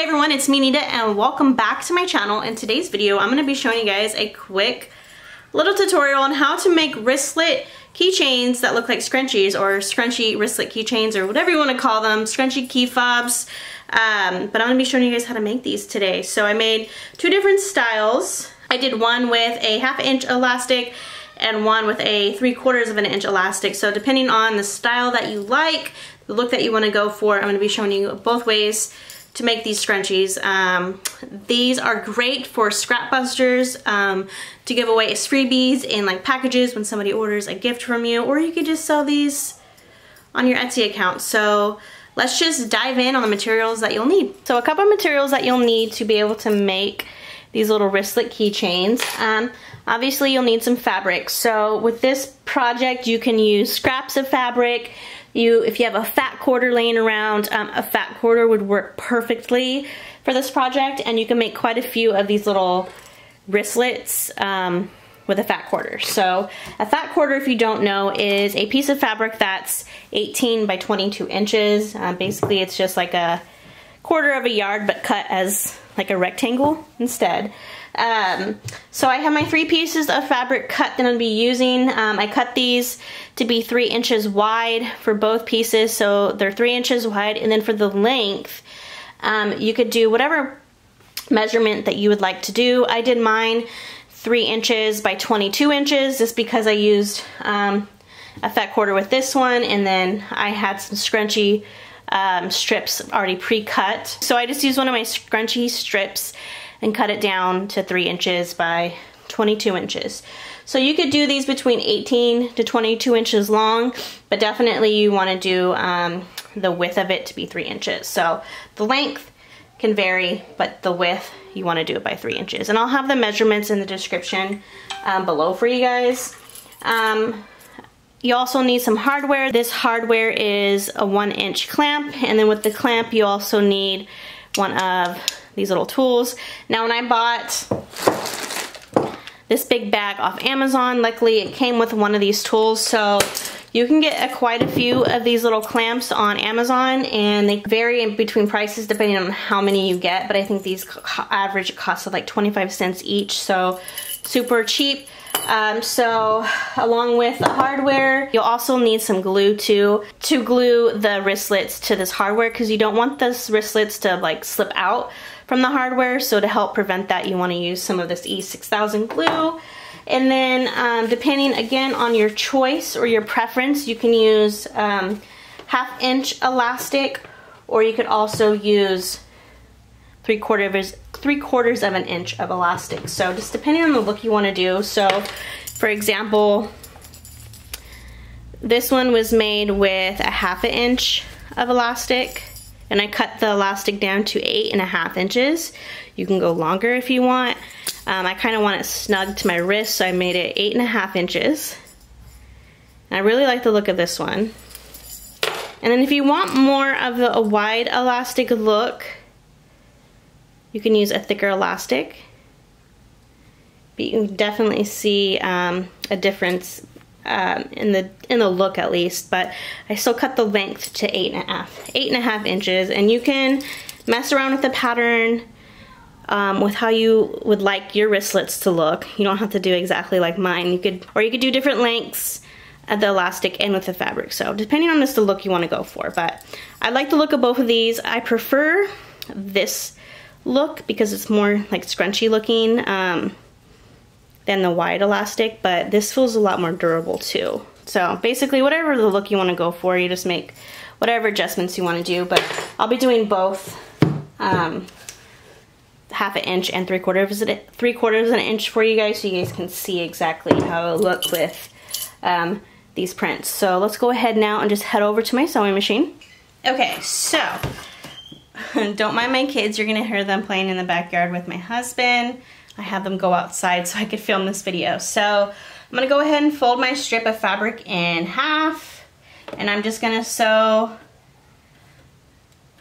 Hey everyone, it's me Nita and welcome back to my channel. In today's video, I'm going to be showing you guys a quick little tutorial on how to make wristlet keychains that look like scrunchies, or scrunchy wristlet keychains, or whatever you want to call them, scrunchy key fobs. But I'm going to be showing you guys how to make these today. So I made two different styles. I did one with a 1/2 inch elastic and one with a 3/4 of an inch elastic. So depending on the style that you like, the look that you want to go for, I'm going to be showing you both ways to make these scrunchies. These are great for scrap busters, to give away as freebies in like packages when somebody orders a gift from you, or you could just sell these on your Etsy account. So let's just dive in on the materials that you'll need. So a couple of materials that you'll need to be able to make these little wristlet keychains. Obviously you'll need some fabric. So with this project you can use scraps of fabric. If you have a fat quarter laying around, a fat quarter would work perfectly for this project, and you can make quite a few of these little wristlets with a fat quarter. So a fat quarter, if you don't know, is a piece of fabric that's 18 by 22 inches. Basically it's just like a quarter of a yard but cut as like a rectangle instead. So I have my 3 pieces of fabric cut that I'm going to be using. I cut these to be 3 inches wide for both pieces, so they're 3 inches wide, and then for the length, you could do whatever measurement that you would like to do. I did mine 3 inches by 22 inches just because I used a fat quarter with this one, and then I had some scrunchy strips already pre-cut. So I just used one of my scrunchy strips and cut it down to 3 inches by 22 inches. So you could do these between 18 to 22 inches long, but definitely you want to do the width of it to be 3 inches. So the length can vary, but the width, you want to do it by 3 inches. And I'll have the measurements in the description below for you guys. You also need some hardware. This hardware is a 1-inch clamp, and then with the clamp you also need one of these little tools. Now when I bought this big bag off Amazon, luckily it came with one of these tools, so you can get quite a few of these little clamps on Amazon, and they vary in between prices depending on how many you get, but I think these average cost of like 25 cents each, so super cheap. So along with the hardware, you'll also need some glue to glue the wristlets to this hardware, because you don't want this wristlets to like slip out from the hardware. So to help prevent that, you want to use some of this E6000 glue. And then depending again on your choice or your preference, you can use 1/2 inch elastic, or you could also use 3/4 of an inch of elastic. So just depending on the look you want to do. So for example, this one was made with a 1/2 inch of elastic, and I cut the elastic down to 8.5 inches. You can go longer if you want. I kind of want it snug to my wrist, so I made it 8.5 inches. And I really like the look of this one. And then if you want more of a wide elastic look, you can use a thicker elastic. But you can definitely see a difference in the look at least. But I still cut the length to 8.5 inches, and you can mess around with the pattern with how you would like your wristlets to look. You don't have to do exactly like mine. You could do different lengths of the elastic and with the fabric. So depending on the look you want to go for. But I like the look of both of these. I prefer this look because it's more like scrunchy looking than the wide elastic, but this feels a lot more durable too. So basically whatever the look you want to go for, you just make whatever adjustments you want to do. But I'll be doing both 1/2 inch and 3/4 of an inch for you guys, so you guys can see exactly how it'll look with these prints. So let's go ahead now and just head over to my sewing machine. Okay, so don't mind my kids, you're gonna hear them playing in the backyard with my husband. I have them go outside so I could film this video. So I'm gonna go ahead and fold my strip of fabric in half, and I'm just gonna sew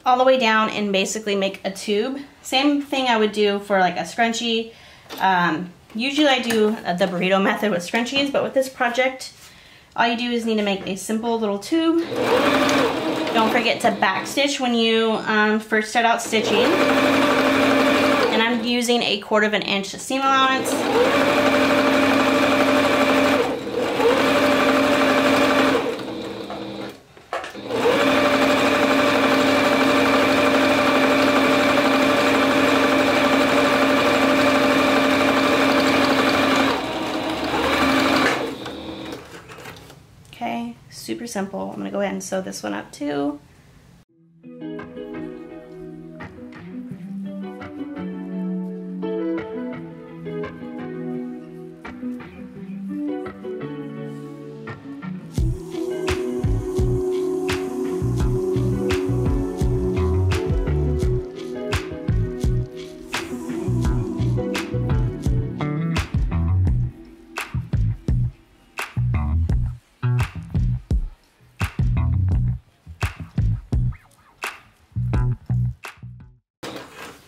all the way down and basically make a tube. Same thing I would do for like a scrunchie. Usually I do the burrito method with scrunchies, but with this project All you do is need to make a simple little tube. Don't forget to backstitch when you first start out stitching. And I'm using 1/4 inch seam allowance. Okay, super simple. I'm gonna go ahead and sew this one up too.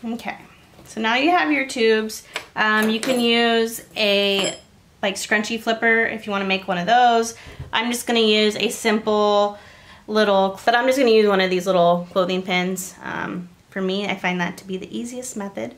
Okay, so now you have your tubes. You can use a scrunchie flipper if you want to make one of those. I'm just going to use a simple little, but I'm just going to use one of these little clothing pins. For me, I find that to be the easiest method.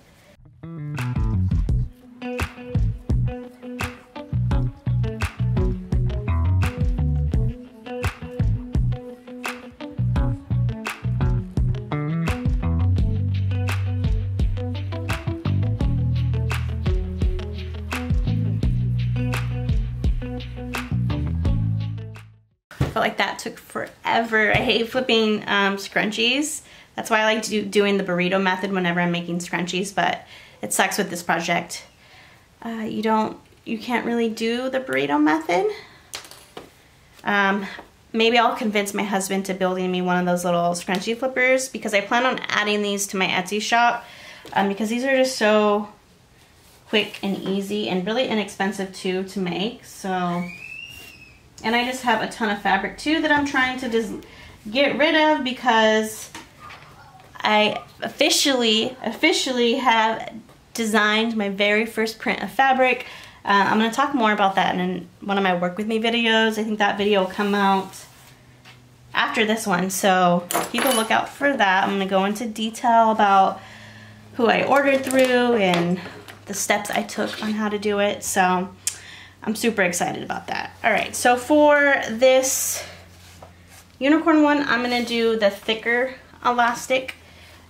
Felt like that took forever. I hate flipping scrunchies. That's why I like doing the burrito method whenever I'm making scrunchies, but it sucks with this project. You can't really do the burrito method. Maybe I'll convince my husband to building me one of those little scrunchie flippers, because I plan on adding these to my Etsy shop, because these are just so quick and easy and really inexpensive too to make. So. And I just have a ton of fabric too that I'm trying to just get rid of, because I officially have designed my very first print of fabric. I'm going to talk more about that in one of my work with me videos. I think that video will come out after this one, so keep a lookout for that. I'm going to go into detail about who I ordered through and the steps I took on how to do it. So I'm super excited about that. All right, so for this unicorn one, I'm gonna do the thicker elastic,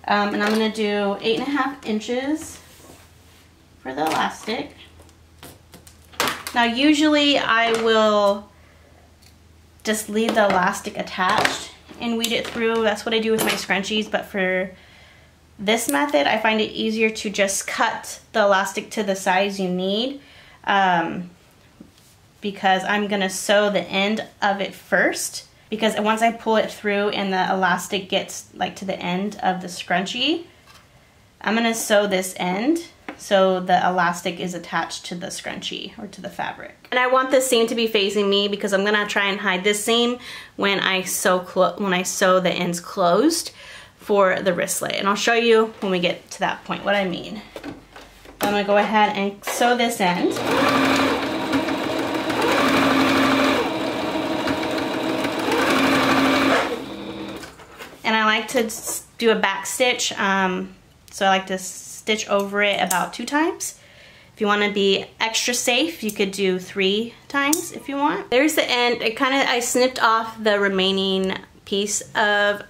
and I'm gonna do 8.5 inches for the elastic. Now, usually I will just leave the elastic attached and weed it through. That's what I do with my scrunchies, but for this method, I find it easier to just cut the elastic to the size you need. Because I'm gonna sew the end of it first, because once I pull it through and the elastic gets to the end of the scrunchie, I'm gonna sew this end so the elastic is attached to the scrunchie or to the fabric. And I want this seam to be facing me, because I'm gonna try and hide this seam when I sew the ends closed for the wristlet. And I'll show you when we get to that point what I mean. I'm gonna go ahead and sew this end. And I like to do a back stitch, so I like to stitch over it about 2 times. If you want to be extra safe, you could do 3 times if you want. There's the end. I snipped off the remaining piece of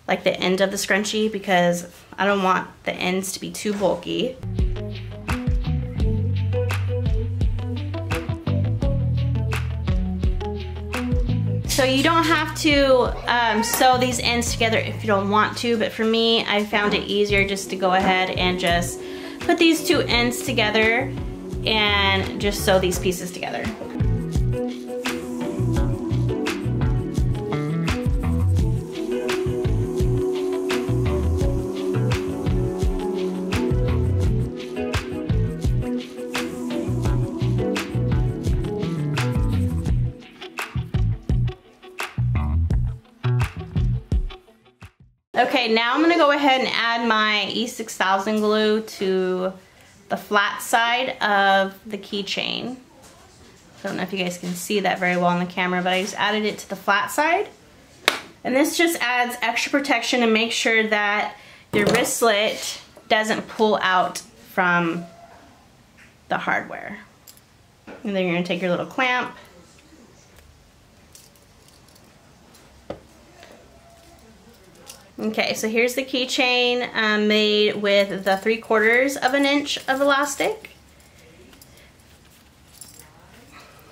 the end of the scrunchie, because I don't want the ends to be too bulky. So you don't have to sew these ends together if you don't want to, but for me, I found it easier just to go ahead and just put these 2 ends together and just sew these pieces together. Okay, now I'm gonna go ahead and add my E6000 glue to the flat side of the keychain. I don't know if you guys can see that very well on the camera, but I just added it to the flat side. And this just adds extra protection to make sure that your wristlet doesn't pull out from the hardware. And then you're gonna take your little clamp. Okay, so here's the keychain made with the 3/4 of an inch of elastic.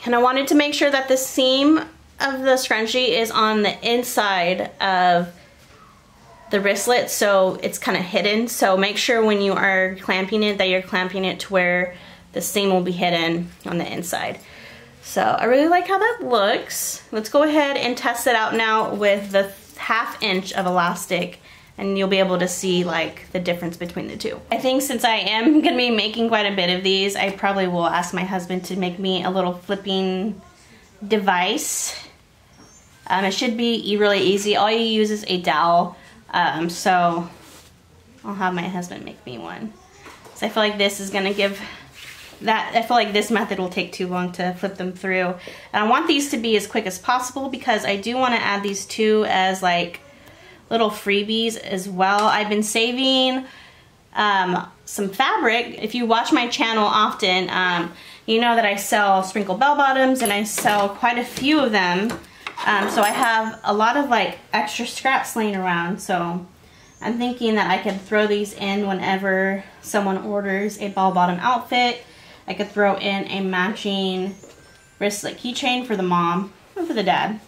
And I wanted to make sure that the seam of the scrunchie is on the inside of the wristlet, so it's kind of hidden. So make sure when you are clamping it that you're clamping it to where the seam will be hidden on the inside. So I really like how that looks. Let's go ahead and test it out now with the 1/2 inch of elastic, and you'll be able to see like the difference between the two. I think since I am gonna be making quite a bit of these, I probably will ask my husband to make me a little flipping device. It should be really easy. All you use is a dowel. So I'll have my husband make me one. So I feel like this is gonna give that, I feel like this method will take too long to flip them through. And I want these to be as quick as possible because I do want to add these two as like little freebies as well. I've been saving some fabric. If you watch my channel often, you know that I sell sprinkle bell bottoms and I sell quite a few of them. So I have a lot of like extra scraps laying around. So I'm thinking that I could throw these in whenever someone orders a bell bottom outfit. I could throw in a matching wristlet keychain for the mom or for the dad.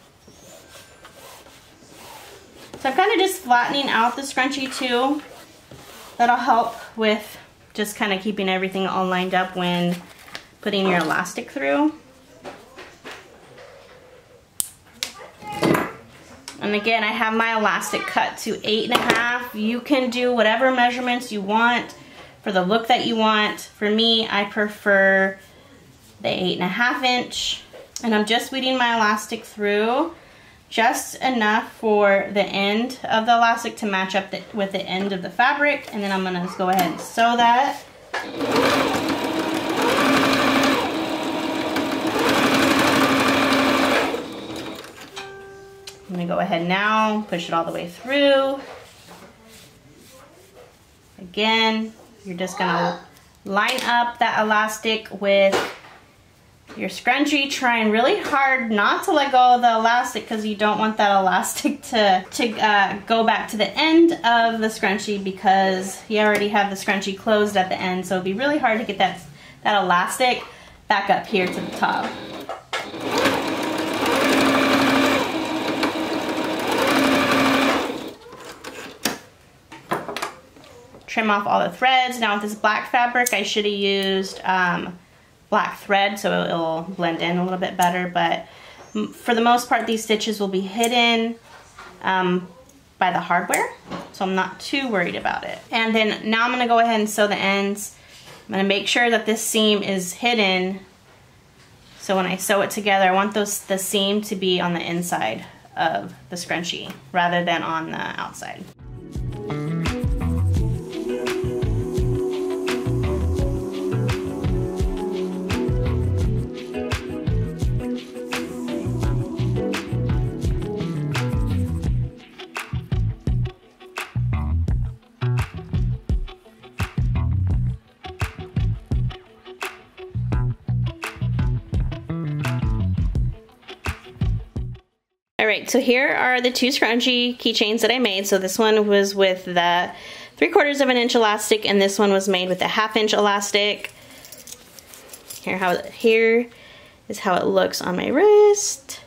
So I'm kind of just flattening out the scrunchie too. That'll help with just kind of keeping everything all lined up when putting your elastic through. And again, I have my elastic cut to 8.5. You can do whatever measurements you want for the look that you want. For me, I prefer the 8.5 inch. And I'm just weeding my elastic through just enough for the end of the elastic to match up with the end of the fabric. And then I'm gonna just go ahead and sew that. I'm gonna go ahead now, push it all the way through. Again, you're just gonna line up that elastic with your scrunchie, trying really hard not to let go of the elastic because you don't want that elastic to go back to the end of the scrunchie because you already have the scrunchie closed at the end. So it'd be really hard to get that elastic back up here to the top. Trim off all the threads. Now with this black fabric, I should have used black thread so it'll blend in a little bit better, but for the most part these stitches will be hidden by the hardware, so I'm not too worried about it. And then now I'm going to go ahead and sew the ends. I'm going to make sure that this seam is hidden, so when I sew it together I want the seam to be on the inside of the scrunchie rather than on the outside. Alright, so here are the two scrunchie keychains that I made. So this one was with the 3/4 of an inch elastic and this one was made with a 1/2 inch elastic. Here is how it looks on my wrist.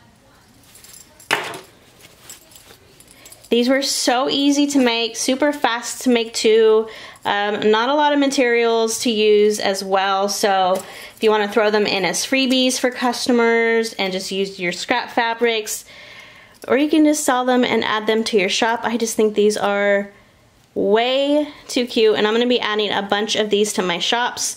These were so easy to make, super fast to make too. Not a lot of materials to use as well, so if you want to throw them in as freebies for customers and just use your scrap fabrics, or you can just sell them and add them to your shop. I just think these are way too cute, and I'm going to be adding a bunch of these to my shops.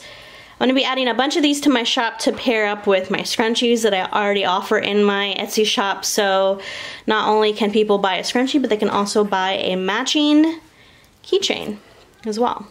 I'm going to be adding a bunch of these to my shop to pair up with my scrunchies that I already offer in my Etsy shop, so not only can people buy a scrunchie, but they can also buy a matching keychain as well.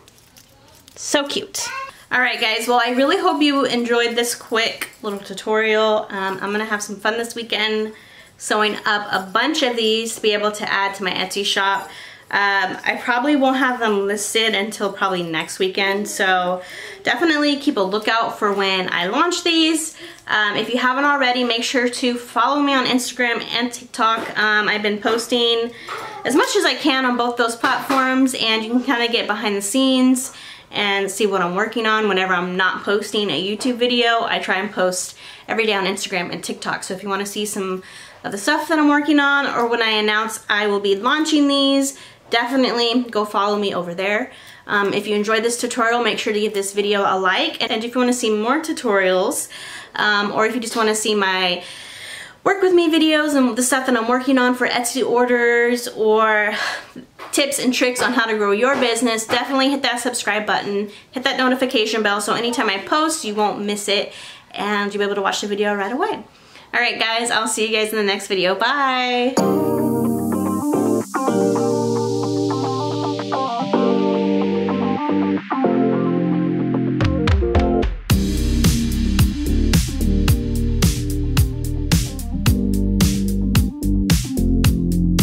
So cute. Alright guys, well I really hope you enjoyed this quick little tutorial. I'm gonna have some fun this weekend sewing up a bunch of these to be able to add to my Etsy shop. I probably won't have them listed until probably next weekend, so definitely keep a lookout for when I launch these. If you haven't already, make sure to follow me on Instagram and TikTok. I've been posting as much as I can on both those platforms, and you can kind of get behind the scenes and see what I'm working on whenever I'm not posting a YouTube video. I try and post every day on Instagram and TikTok, so if you want to see some of the stuff that I'm working on, or when I announce I will be launching these, definitely go follow me over there. If you enjoyed this tutorial, make sure to give this video a like, and if you want to see more tutorials, or if you just want to see my work with me videos and the stuff that I'm working on for Etsy orders, or tips and tricks on how to grow your business, definitely hit that subscribe button, hit that notification bell, so anytime I post you won't miss it and you'll be able to watch the video right away. Alright guys, I'll see you guys in the next video. Bye!